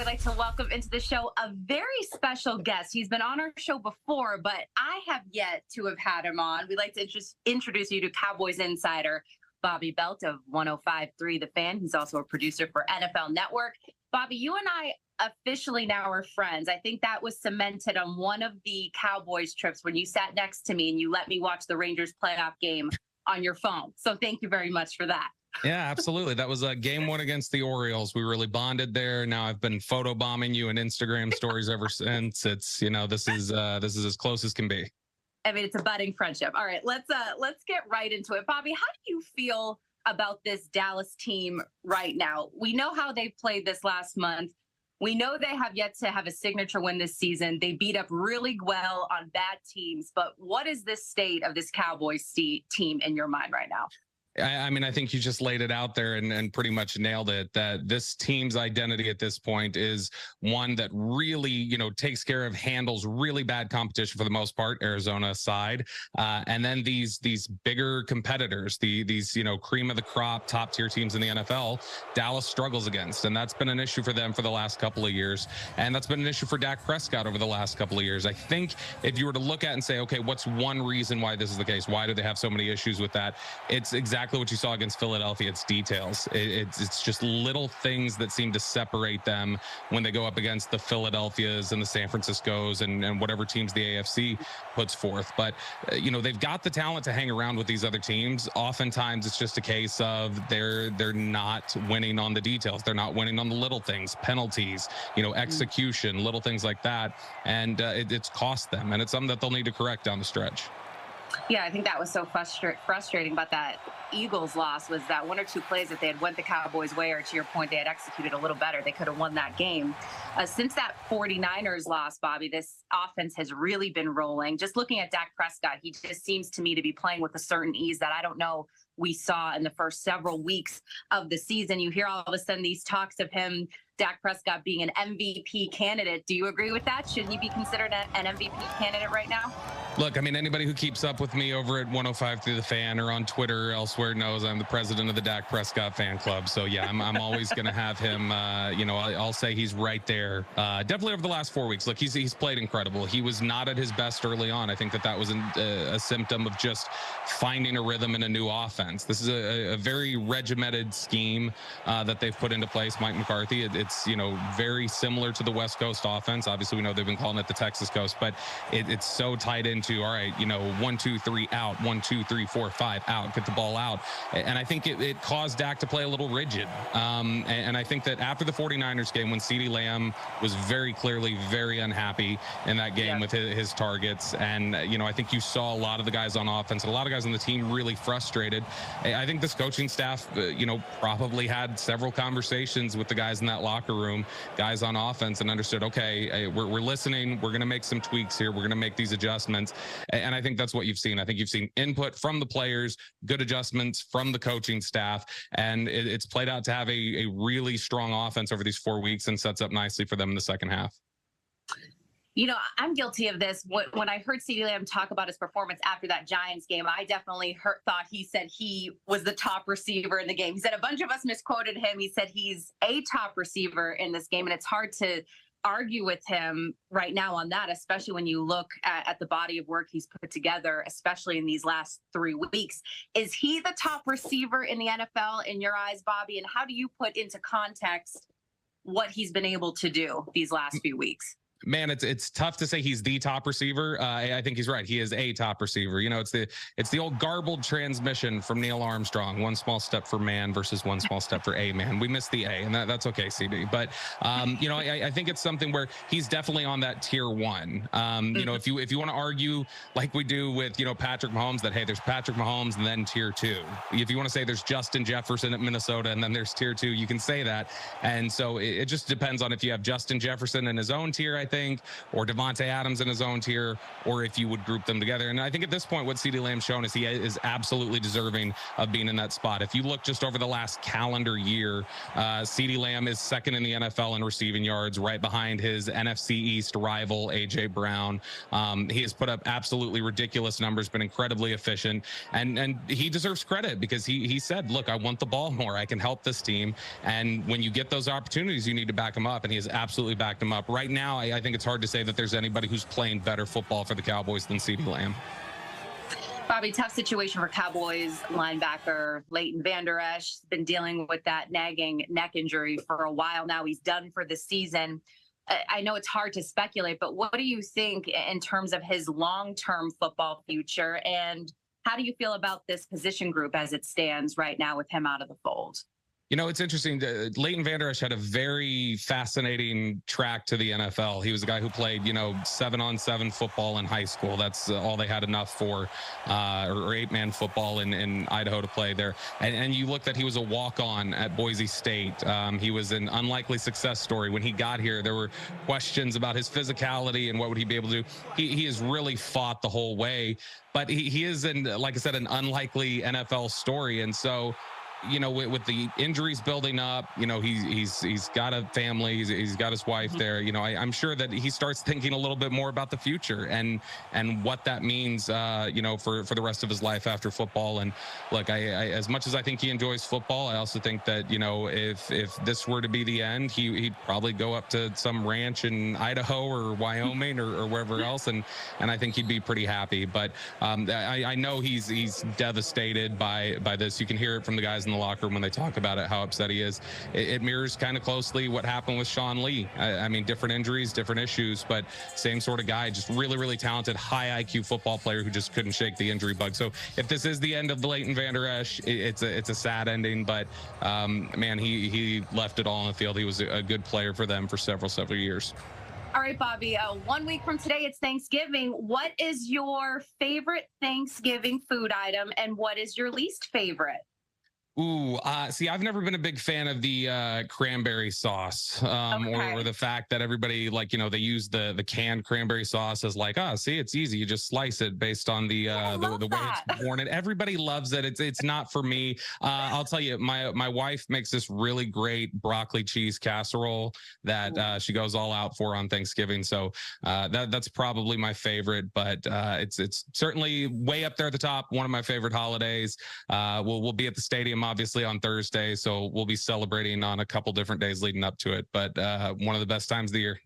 we'd like to welcome into the show a very special guest. He's been on our show before, but I have yet to have had him on. We'd like to just introduce you to Cowboys insider Bobby Belt of 105.3 The Fan. He's also a producer for NFL Network. Bobby, you and I officially now are friends. I think that was cemented on one of the Cowboys trips when you sat next to me and you let me watch the Rangers playoff game on your phone. So thank you very much for that. Yeah, absolutely. That was a game one against the Orioles. We really bonded there. Now I've been photobombing you in Instagram stories ever since. It's, this is as close as can be. I mean, it's a budding friendship. All right, let's get right into it. Bobby, how do you feel about this Dallas team right now? We know how they played this last month. We know they have yet to have a signature win this season. They beat up really well on bad teams. But what is this state of this Cowboys team in your mind right now? I mean, I think you just laid it out there and pretty much nailed it, that this team's identity at this point is one that really, takes care of, handles really bad competition for the most part, Arizona aside. And then these bigger competitors, these cream of the crop, top tier teams in the NFL, Dallas struggles against. And that's been an issue for them for the last couple of years. And that's been an issue for Dak Prescott over the last couple of years. I think if you were to look at and say, okay, what's one reason why this is the case? Why do they have so many issues with that? It's exactly what you saw against Philadelphia. It's details. It's just little things that seem to separate them when they go up against the Philadelphias and the San Franciscos and whatever teams the AFC puts forth. But they've got the talent to hang around with these other teams. Oftentimes it's just a case of they're not winning on the details. They're not winning on the little things, penalties, execution, little things like that. And it's cost them, and it's something that they'll need to correct down the stretch. Yeah, I think that was so frustrating about that Eagles loss was that one or two plays that they had went the Cowboys' way, or to your point, they had executed a little better. They could have won that game. Since that 49ers loss, Bobby, this offense has really been rolling. Just looking at Dak Prescott, he just seems to me to be playing with a certain ease that I don't know we saw in the first several weeks of the season. You hear all of a sudden these talks of him, Dak Prescott, being an MVP candidate. Do you agree with that? Should he be considered an MVP candidate right now? Look, I mean, anybody who keeps up with me over at 105.3 The Fan or on Twitter or elsewhere knows I'm the president of the Dak Prescott fan club. So yeah, I'm always going to have him, I'll say he's right there. Definitely over the last 4 weeks. Look, he's played incredible. He was not at his best early on. I think that was a symptom of just finding a rhythm in a new offense. This is a very regimented scheme that they've put into place, Mike McCarthy. It's very similar to the West Coast offense. Obviously, we know they've been calling it the Texas Coast, but it's so tied into, all right, 1, 2, 3 out, 1, 2, 3, 4, 5 out, get the ball out. And I think it caused Dak to play a little rigid. And I think that after the 49ers game, when CeeDee Lamb was very clearly very unhappy in that game with his targets, and I think you saw a lot of the guys on offense and a lot of guys on the team really frustrated. I think this coaching staff, probably had several conversations with the guys in that locker room, guys on offense, and understood, okay, we're listening. We're going to make some tweaks here. We're going to make these adjustments. And I think that's what you've seen. I think you've seen input from the players, good adjustments from the coaching staff, and it's played out to have a really strong offense over these 4 weeks and sets up nicely for them in the second half. I'm guilty of this. When I heard CeeDee Lamb talk about his performance after that Giants game, I definitely thought he said he was the top receiver in the game. He said a bunch of us misquoted him. He said he's a top receiver in this game, and it's hard to argue with him right now on that, especially when you look at the body of work he's put together, especially in these last 3 weeks. Is he the top receiver in the NFL in your eyes, Bobby? And how do you put into context what he's been able to do these last few weeks? Man, it's tough to say he's the top receiver. I think he's right. He is a top receiver. It's the old garbled transmission from Neil Armstrong. One small step for man versus one small step for a man. We missed the A, and that's okay, CD. But I think it's something where he's definitely on that tier one. If you want to argue like we do with Patrick Mahomes, that hey, there's Patrick Mahomes and then tier two. If you want to say there's Justin Jefferson at Minnesota and then there's tier two, you can say that. And so it just depends on if you have Justin Jefferson in his own tier, I think, think, or Devontae Adams in his own tier, or if you would group them together. And I think at this point, what CeeDee Lamb's shown is he is absolutely deserving of being in that spot. If you look just over the last calendar year, CeeDee Lamb is second in the NFL in receiving yards, right behind his NFC East rival, A.J. Brown. He has put up absolutely ridiculous numbers, been incredibly efficient, and he deserves credit because he said, look, I want the ball more. I can help this team. And when you get those opportunities, you need to back him up. And he has absolutely backed him up. Right now, I think it's hard to say that there's anybody who's playing better football for the Cowboys than CeeDee Lamb. Bobby, tough situation for Cowboys linebacker Leighton Vander Esch. Been dealing with that nagging neck injury for a while now. He's done for the season. I know it's hard to speculate, but what do you think in terms of his long-term football future? And how do you feel about this position group as it stands right now with him out of the fold? You know, it's interesting. Leighton Vander Esch had a very fascinating track to the NFL. He was a guy who played, 7-on-7 football in high school. That's all they had enough for, or 8-man football in Idaho to play there. And you looked at, he was a walk-on at Boise State. He was an unlikely success story. When he got here, there were questions about his physicality and what would he be able to do. He has really fought the whole way, but he is, like I said, an unlikely NFL story. And so, with the injuries building up, he's got a family, he's got his wife there. I'm sure that he starts thinking a little bit more about the future and what that means, for the rest of his life after football. And look, I as much as I think he enjoys football, I also think that, if this were to be the end, he'd probably go up to some ranch in Idaho or Wyoming or wherever else. And I think he'd be pretty happy. But I know he's devastated by this. You can hear it from the guys in the locker room when they talk about it, how upset he is. It mirrors kind of closely what happened with Sean Lee. I mean, different injuries, different issues, but same sort of guy, just really, really talented, high IQ football player who just couldn't shake the injury bug. So if this is the end of Leighton Vander Esch, it's a sad ending, but man, he left it all on the field. He was a good player for them for several years. All right, Bobby, 1 week from today, it's Thanksgiving. What is your favorite Thanksgiving food item and what is your least favorite? Ooh, see, I've never been a big fan of the cranberry sauce, or the fact that everybody, they use the canned cranberry sauce as see, it's easy. You just slice it based on the way it's born. And everybody loves it. It's not for me. I'll tell you, my wife makes this really great broccoli cheese casserole that she goes all out for on Thanksgiving. So that's probably my favorite, but it's certainly way up there at the top. One of my favorite holidays. We'll be at the stadium obviously on Thursday, so we'll be celebrating on a couple different days leading up to it, but one of the best times of the year.